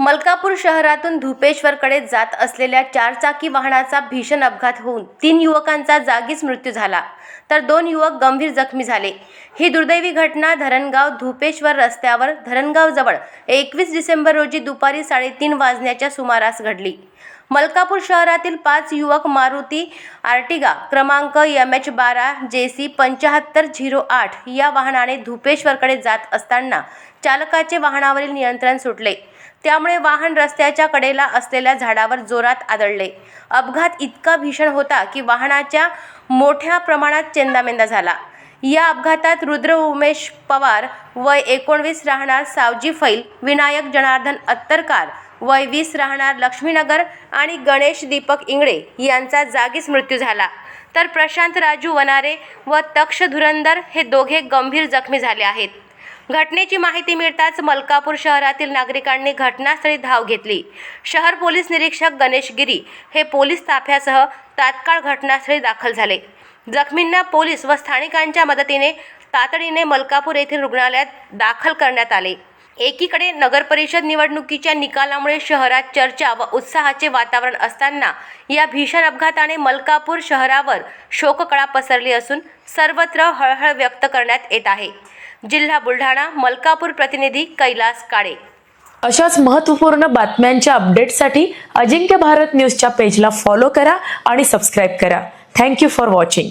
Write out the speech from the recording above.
मलकापूर शहरातून धुपेश्वरकडे जात असलेल्या चारचाकी वाहनाचा भीषण अपघात होऊन 3 युवकांचा जागीच मृत्यू झाला, तर 2 युवक गंभीर जखमी झाले। ही दुर्दैवी घटना धरणगाव धुपेश्वर रस्त्यावर धरणगावजवळ 21 डिसेंबर रोजी दुपारी 3:30 वाजण्याच्या सुमारास घडली। मलकापूर शहरातील 5 युवक मारुती आर्टिगा क्रमांक MH12 JC 7508 या वाहनाने धुपेश्वरकडे जात असताना चालकाचे वाहनावरील नियंत्रण सुटले, त्यामुळे वाहन रस्त्याच्या कडेला असलेल्या झाडावर जोरात आदळले। अपघात इतका भीषण होता की वाहनाच्या मोठ्या प्रमाणात चेंदामेंदा झाला। या अपघातात रुद्र उमेश पवार वय 19 राहणार सावजी फैल, विनायक जनार्दन अत्तरकार वय 20 राहणार लक्ष्मीनगर आणि गणेश दीपक इंगळे यांचा जागीच मृत्यू झाला, तर प्रशांत राजू वनारे व तक्ष धुरंदर हे दोघे गंभीर जखमी झाले आहेत। घटनेची माहिती मिळताच मलकापूर शहरातील नागरिकांनी घटनास्थळी धाव घेतली। शहर पोलीस निरीक्षक गणेश गिरी हे पोलीस ताफ्यासह तात्काळ घटनास्थळी दाखल झाले। जखमींना पोलीस व स्थानिकांच्या मदतीने तातडीने मलकापूर येथील रुग्णालयात दाखल करण्यात आले। एकीकडे नगरपरिषद निवडणुकीच्या निकालामुळे शहरात चर्चा व उत्साहाचे वातावरण असताना या भीषण अपघाताने मलकापूर शहरावर शोककळा पसरली असून सर्वत्र हळहळ व्यक्त करण्यात येत आहे। जिल्हा बुलढाणा मलकापूर प्रतिनिधी कैलास काळे। अशाच महत्त्वपूर्ण बातम्यांच्या अपडेटसाठी अजिंक्य भारत न्यूजच्या पेजला फॉलो करा आणि सबस्क्राइब करा। Thank you for watching.